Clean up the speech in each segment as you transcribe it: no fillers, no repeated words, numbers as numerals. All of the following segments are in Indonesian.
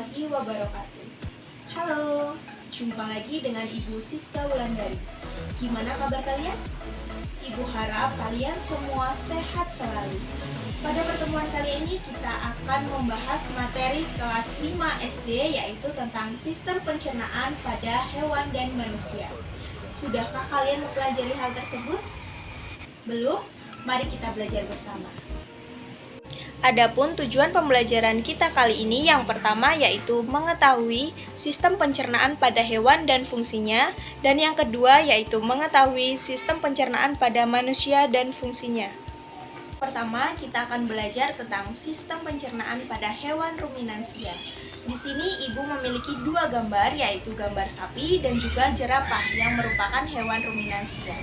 warahmatullahi wabarakatuh. Halo, jumpa lagi dengan Ibu Siska Wulandari. Gimana kabar kalian? Ibu harap kalian semua sehat selalu. Pada pertemuan kali ini kita akan membahas materi kelas 5 SD, yaitu tentang sistem pencernaan pada hewan dan manusia. Sudahkah kalian mempelajari hal tersebut? Belum? Mari kita belajar bersama. Adapun tujuan pembelajaran kita kali ini yang pertama yaitu mengetahui sistem pencernaan pada hewan dan fungsinya, dan yang kedua yaitu mengetahui sistem pencernaan pada manusia dan fungsinya. Pertama, kita akan belajar tentang sistem pencernaan pada hewan ruminansia. Di sini Ibu memiliki dua gambar, yaitu gambar sapi dan juga jerapah yang merupakan hewan ruminansia.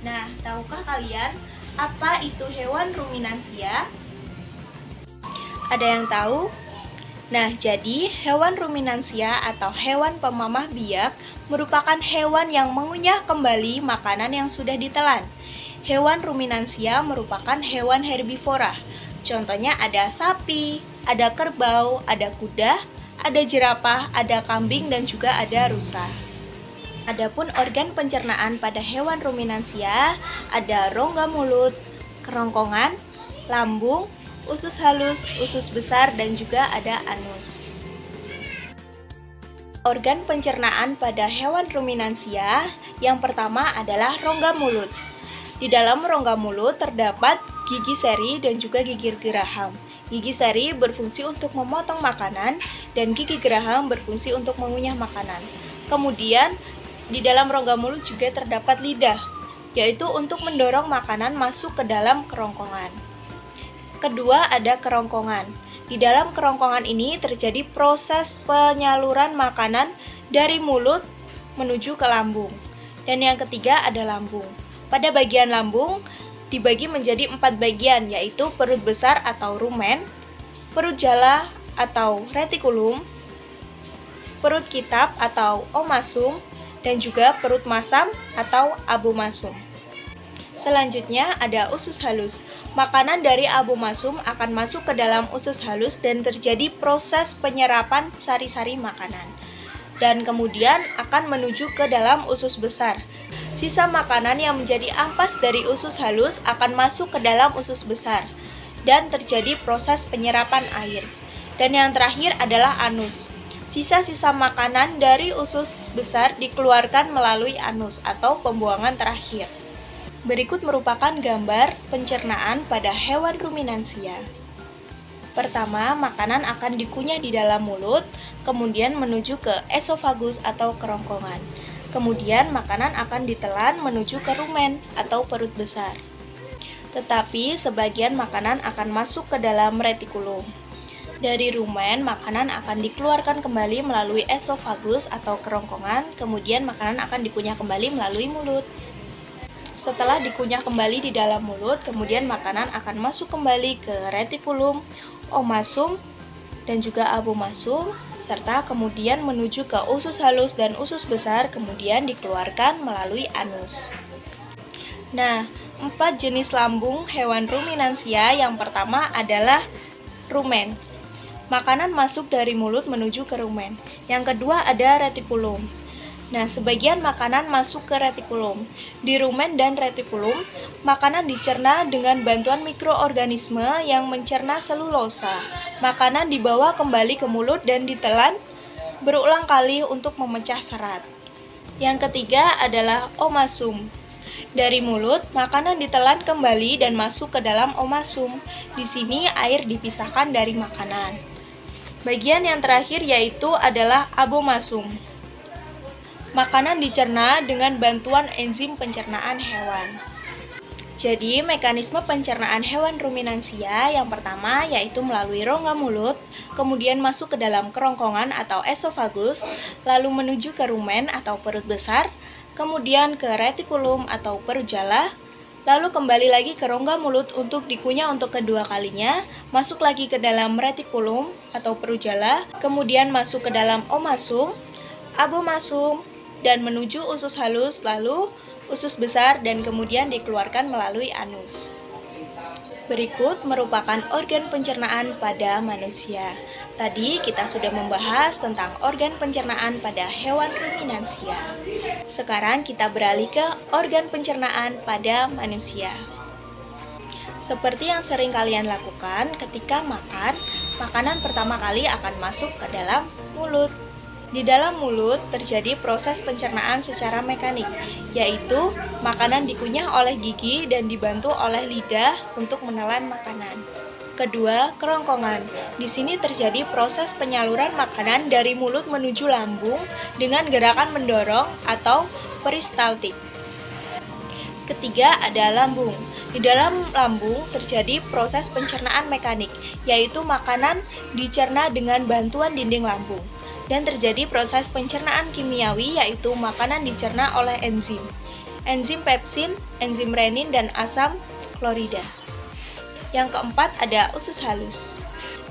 Nah, tahukah kalian apa itu hewan ruminansia? Ada yang tahu? Nah, jadi hewan ruminansia atau hewan pemamah biak merupakan hewan yang mengunyah kembali makanan yang sudah ditelan. Hewan ruminansia merupakan hewan herbivora. Contohnya ada sapi, ada kerbau, ada kuda, ada jerapah, ada kambing, dan juga ada rusa. Adapun organ pencernaan pada hewan ruminansia ada rongga mulut, kerongkongan, lambung, usus halus, usus besar, dan juga ada anus. Organ pencernaan pada hewan ruminansia yang pertama adalah rongga mulut. Di dalam rongga mulut terdapat gigi seri dan juga gigi geraham. Gigi seri berfungsi untuk memotong makanan dan gigi geraham berfungsi untuk mengunyah makanan. Kemudian di dalam rongga mulut juga terdapat lidah, yaitu untuk mendorong makanan masuk ke dalam kerongkongan. Kedua ada kerongkongan. Di dalam kerongkongan ini terjadi proses penyaluran makanan dari mulut menuju ke lambung. Dan yang ketiga ada lambung. Pada bagian lambung dibagi menjadi 4 bagian, yaitu perut besar atau rumen, perut jala atau retikulum, perut kitab atau omasum, dan juga perut masam atau abomasum. Selanjutnya ada usus halus. Makanan dari abomasum akan masuk ke dalam usus halus dan terjadi proses penyerapan sari-sari makanan. Dan kemudian akan menuju ke dalam usus besar. Sisa makanan yang menjadi ampas dari usus halus akan masuk ke dalam usus besar dan terjadi proses penyerapan air. Dan yang terakhir adalah anus. Sisa-sisa makanan dari usus besar dikeluarkan melalui anus atau pembuangan terakhir. Berikut merupakan gambar pencernaan pada hewan ruminansia. Pertama, makanan akan dikunyah di dalam mulut, kemudian menuju ke esofagus atau kerongkongan. Kemudian makanan akan ditelan menuju ke rumen atau perut besar. Tetapi sebagian makanan akan masuk ke dalam retikulum. Dari rumen, makanan akan dikeluarkan kembali melalui esofagus atau kerongkongan, kemudian makanan akan dikunyah kembali melalui mulut. Setelah dikunyah kembali di dalam mulut, kemudian makanan akan masuk kembali ke retikulum, omasum, dan juga abomasum, serta kemudian menuju ke usus halus dan usus besar, kemudian dikeluarkan melalui anus. Nah, 4 jenis lambung hewan ruminansia yang pertama adalah rumen. Makanan masuk dari mulut menuju ke rumen. Yang kedua ada retikulum. Nah, sebagian makanan masuk ke retikulum. Di rumen dan retikulum, makanan dicerna dengan bantuan mikroorganisme yang mencerna selulosa. Makanan dibawa kembali ke mulut dan ditelan berulang kali untuk memecah serat. Yang ketiga adalah omasum. Dari mulut, makanan ditelan kembali dan masuk ke dalam omasum. Di sini air dipisahkan dari makanan. Bagian yang terakhir yaitu adalah abomasum. Makanan dicerna dengan bantuan enzim pencernaan hewan. Jadi, mekanisme pencernaan hewan ruminansia yang pertama yaitu melalui rongga mulut, kemudian masuk ke dalam kerongkongan atau esofagus, lalu menuju ke rumen atau perut besar, kemudian ke retikulum atau perut jala, lalu kembali lagi ke rongga mulut untuk dikunyah untuk kedua kalinya, masuk lagi ke dalam retikulum atau perut jala, kemudian masuk ke dalam omasum, abomasum, dan menuju usus halus, lalu usus besar, dan kemudian dikeluarkan melalui anus. Berikut merupakan organ pencernaan pada manusia. Tadi kita sudah membahas tentang organ pencernaan pada hewan ruminansia. Sekarang kita beralih ke organ pencernaan pada manusia. Seperti yang sering kalian lakukan ketika makan, makanan pertama kali akan masuk ke dalam mulut. Di dalam mulut terjadi proses pencernaan secara mekanik, yaitu makanan dikunyah oleh gigi dan dibantu oleh lidah untuk menelan makanan. Kedua, kerongkongan. Di sini terjadi proses penyaluran makanan dari mulut menuju lambung dengan gerakan mendorong atau peristaltik. Ketiga, ada lambung. Di dalam lambung terjadi proses pencernaan mekanik, yaitu makanan dicerna dengan bantuan dinding lambung. Dan terjadi proses pencernaan kimiawi, yaitu makanan dicerna oleh enzim. Enzim pepsin, enzim renin, dan asam klorida. Yang keempat ada usus halus.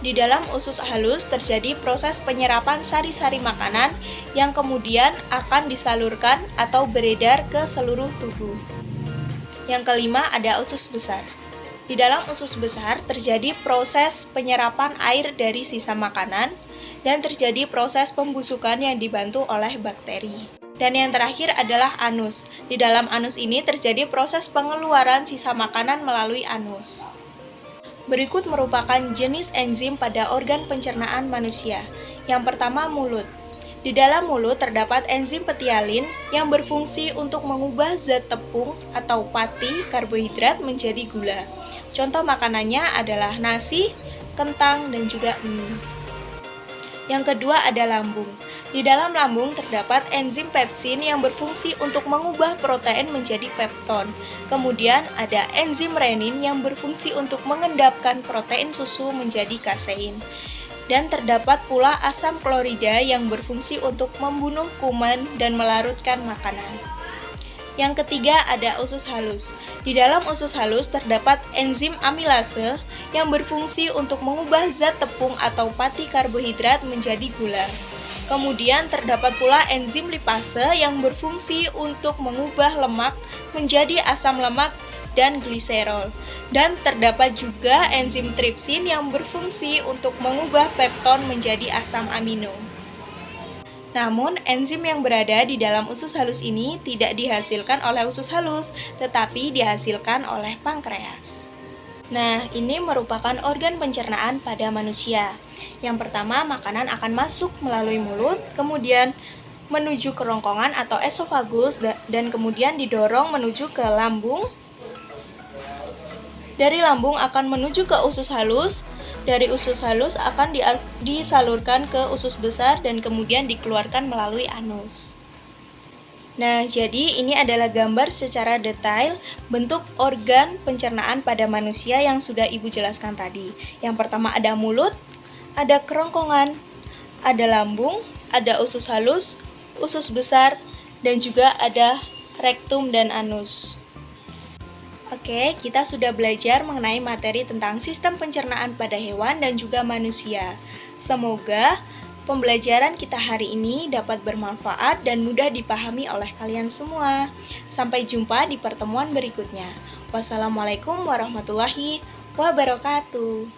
Di dalam usus halus terjadi proses penyerapan sari-sari makanan yang kemudian akan disalurkan atau beredar ke seluruh tubuh. Yang kelima ada usus besar. Di dalam usus besar terjadi proses penyerapan air dari sisa makanan dan terjadi proses pembusukan yang dibantu oleh bakteri. Dan yang terakhir adalah anus. Di dalam anus ini terjadi proses pengeluaran sisa makanan melalui anus. Berikut merupakan jenis enzim pada organ pencernaan manusia. Yang pertama, mulut. Di dalam mulut terdapat enzim petialin yang berfungsi untuk mengubah zat tepung atau pati karbohidrat menjadi gula. Contoh makanannya adalah nasi, kentang, dan juga mie. Yang kedua ada lambung. Di dalam lambung terdapat enzim pepsin yang berfungsi untuk mengubah protein menjadi pepton. Kemudian ada enzim renin yang berfungsi untuk mengendapkan protein susu menjadi kasein. Dan terdapat pula asam klorida yang berfungsi untuk membunuh kuman dan melarutkan makanan. Yang ketiga ada usus halus. Di dalam usus halus terdapat enzim amilase yang berfungsi untuk mengubah zat tepung atau pati karbohidrat menjadi gula. Kemudian terdapat pula enzim lipase yang berfungsi untuk mengubah lemak menjadi asam lemak dan gliserol. Dan terdapat juga enzim tripsin yang berfungsi untuk mengubah pepton menjadi asam amino. Namun, enzim yang berada di dalam usus halus ini tidak dihasilkan oleh usus halus, tetapi dihasilkan oleh pankreas. Nah, ini merupakan organ pencernaan pada manusia. Yang pertama, makanan akan masuk melalui mulut, kemudian menuju kerongkongan atau esofagus, dan kemudian didorong menuju ke lambung. Dari lambung akan menuju ke usus halus, dari usus halus akan disalurkan ke usus besar dan kemudian dikeluarkan melalui anus. Nah, jadi ini adalah gambar secara detail bentuk organ pencernaan pada manusia yang sudah Ibu jelaskan tadi. Yang pertama ada mulut, ada kerongkongan, ada lambung, ada usus halus, usus besar, dan juga ada rektum dan anus. Oke, kita sudah belajar mengenai materi tentang sistem pencernaan pada hewan dan juga manusia. Semoga pembelajaran kita hari ini dapat bermanfaat dan mudah dipahami oleh kalian semua. Sampai jumpa di pertemuan berikutnya. Wassalamualaikum warahmatullahi wabarakatuh.